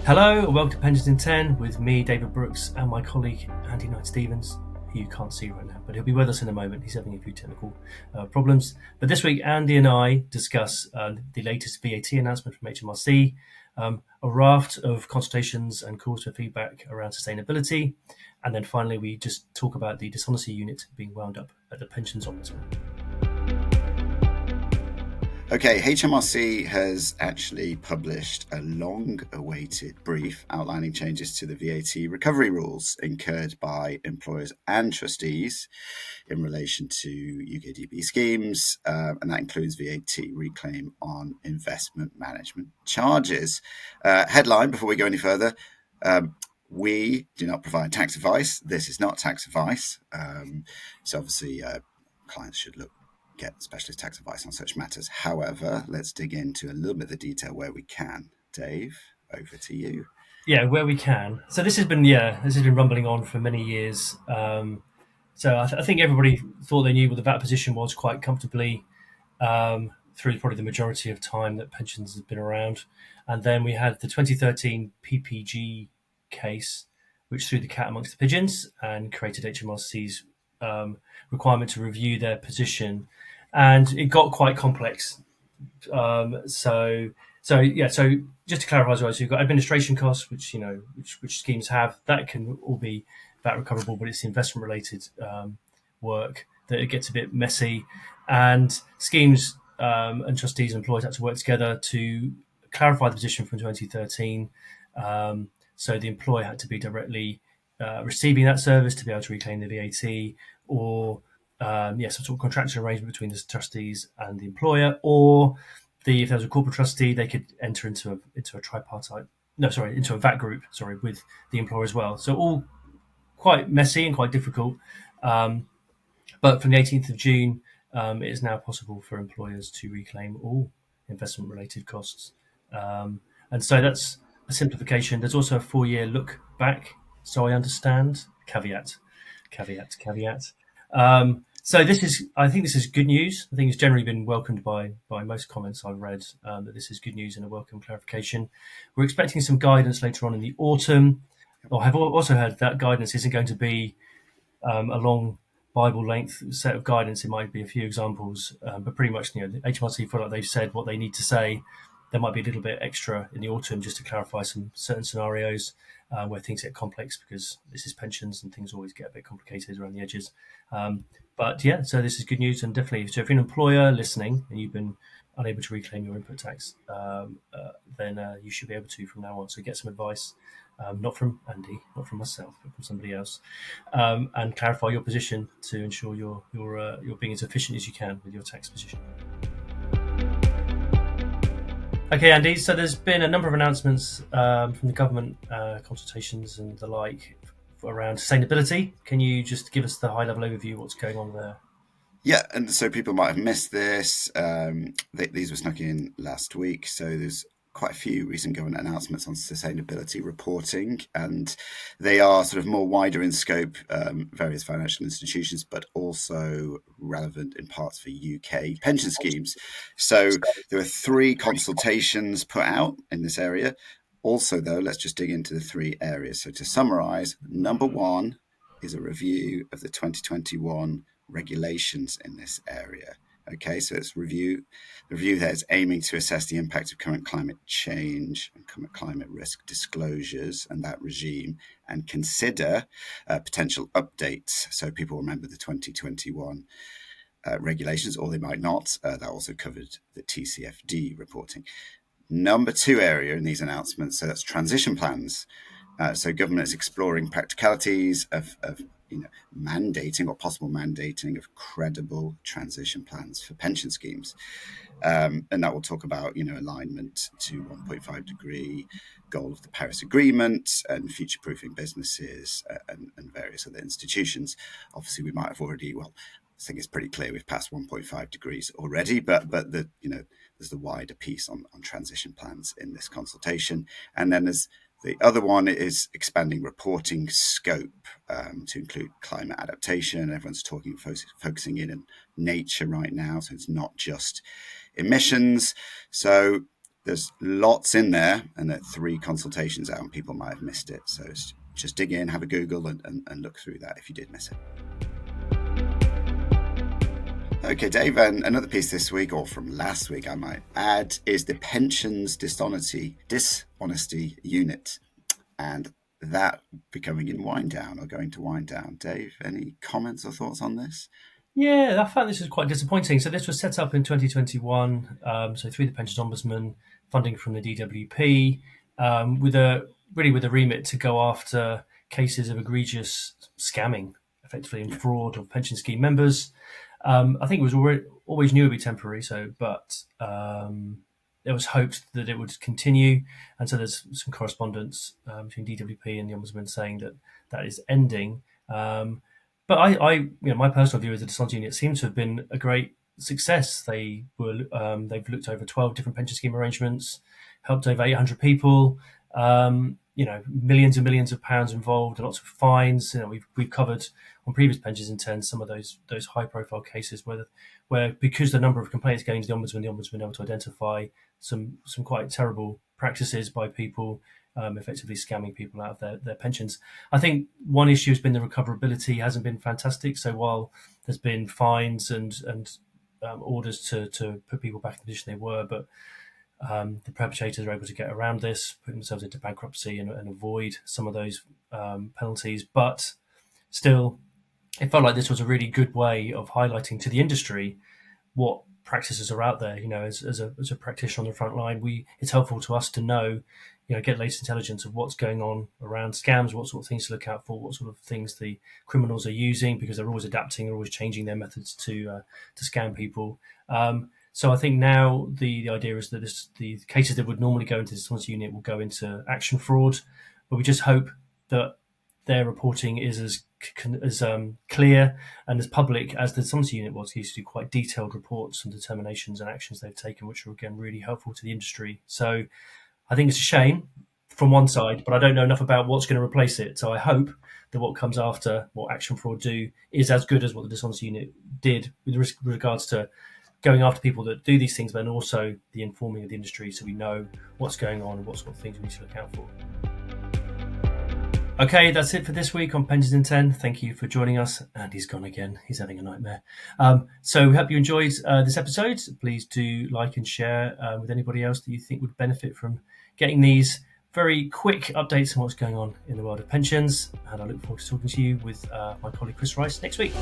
Hello and welcome to Pensions in 10 with me, David Brooks, and my colleague Andy Knight-Stevens, who you can't see right now, but he'll be with us in a moment. He's having a few technical problems. But this week, Andy and I discuss the latest VAT announcement from HMRC, a raft of consultations and calls for feedback around sustainability, and then finally we just talk about the Dishonesty Unit being wound up at the Pensions Ombudsman. Okay, HMRC has actually published a long-awaited brief outlining changes to the VAT recovery rules incurred by employers and trustees in relation to UKDB schemes, and that includes VAT reclaim on investment management charges. Headline, before we go any further, we do not provide tax advice. This is not tax advice. So obviously clients should get specialist tax advice on such matters. However, let's dig into a little bit of the detail where we can. Dave, over to you. Yeah, where we can. So this has been rumbling on for many years. So I think everybody thought they knew what the VAT position was quite comfortably through probably the majority of time that pensions have been around. And then we had the 2013 PPG case, which threw the cat amongst the pigeons and created HMRC's requirement to review their position. And it got quite complex. So just to clarify as well, so you've got administration costs, which schemes have, that can all be VAT recoverable, but it's the investment related work that it gets a bit messy, and schemes and trustees and employers had to work together to clarify the position from 2013. So the employer had to be directly receiving that service to be able to reclaim the VAT, or some sort of contractual arrangement between the trustees and the employer, or if there was a corporate trustee, they could enter into a VAT group, with the employer as well. So all quite messy and quite difficult. But from the 18th of June, it is now possible for employers to reclaim all investment-related costs. And so that's a simplification. There's also a 4-year look back, so I understand. Caveat. So I think this is good news. I think it's generally been welcomed by most comments I've read, that this is good news and a welcome clarification. We're expecting some guidance later on in the autumn. I have also heard that guidance isn't going to be a long Bible length set of guidance. It might be a few examples, but pretty much, the HMRC feel like they've said what they need to say. There might be a little bit extra in the autumn just to clarify some certain scenarios where things get complex, because this is pensions and things always get a bit complicated around the edges. But yeah, so this is good news, and definitely, so if you're an employer listening and you've been unable to reclaim your input tax, then you should be able to from now on. So get some advice, not from Andy, not from myself, but from somebody else, and clarify your position to ensure you're being as efficient as you can with your tax position. Okay, Andy, so there's been a number of announcements from the government, consultations and the like, around sustainability. Can you just give us the high-level overview of what's going on there? Yeah, and so people might have missed this. These were snuck in last week, so there's quite a few recent government announcements on sustainability reporting, and they are sort of more wider in scope, various financial institutions, but also relevant in parts for UK pension schemes. So there are 3 consultations put out in this area. Also, though, let's just dig into the 3 areas. So to summarise, number 1 is a review of the 2021 regulations in this area. Okay, so it's the review there is aiming to assess the impact of current climate change and current climate risk disclosures and that regime, and consider potential updates. So people remember the 2021 regulations, or they might not. That also covered the TCFD reporting. Number 2 area in these announcements, so that's transition plans. So government is exploring practicalities of mandating or possible mandating of credible transition plans for pension schemes. And that will talk about, alignment to 1.5 degree goal of the Paris Agreement and future-proofing businesses and various other institutions. Obviously, we might have already, I think it's pretty clear we've passed 1.5 degrees already, but there's the wider piece on transition plans in this consultation. And then there's the other one is expanding reporting scope to include climate adaptation. Everyone's focusing in on nature right now, so it's not just emissions. So There's lots in there, and there are 3 consultations out, and people might have missed it. So just dig in, have a Google, and look through that if you did miss it. Okay, Dave, and another piece this week, or from last week, I might add, is the Pensions Dishonesty Unit, and that becoming in wind down or going to wind down. Dave, any comments or thoughts on this? Yeah, I found this was quite disappointing. So this was set up in 2021, so through the Pensions Ombudsman, funding from the DWP, with a remit to go after cases of egregious scamming, effectively, and fraud of pension scheme members. I think it was always knew it would be temporary. But there was hopes that it would continue, and so there's some correspondence between DWP and the Ombudsman saying that that is ending. But my personal view is the Dishonesty Unit seems to have been a great success. They've looked over 12 different pension scheme arrangements, helped over 800 people. Millions and millions of pounds involved, and lots of fines. We've covered on previous Pensions in 10 some of those high profile cases where because the number of complaints going to the Ombudsman able to identify some quite terrible practices by people, effectively scamming people out of their pensions. I think one issue has been the recoverability hasn't been fantastic. So while there's been fines and orders to put people back in the position they were, but the perpetrators are able to get around this, put themselves into bankruptcy and avoid some of those penalties. But still, it felt like this was a really good way of highlighting to the industry what practices are out there. As a practitioner on the front line, it's helpful to us to know, get latest intelligence of what's going on around scams, what sort of things to look out for, what sort of things the criminals are using, because they're always adapting, they're always changing their methods to scam people. So I think now the idea is that the cases that would normally go into the Dishonesty Unit will go into action fraud, but we just hope that their reporting is as clear and as public as the Dishonesty Unit was. They used to do quite detailed reports and determinations and actions they've taken, which are again really helpful to the industry. So I think it's a shame from one side, but I don't know enough about what's going to replace it. So I hope that what comes after, what action fraud do, is as good as what the Dishonesty Unit did with regards to going after people that do these things, but then also the informing of the industry so we know what's going on and what sort of things we need to look out for. Okay, that's it for this week on Pensions in 10. Thank you for joining us. And he's gone again. He's having a nightmare. So we hope you enjoyed this episode. Please do like and share with anybody else that you think would benefit from getting these very quick updates on what's going on in the world of pensions. And I look forward to talking to you with my colleague Chris Rice next week.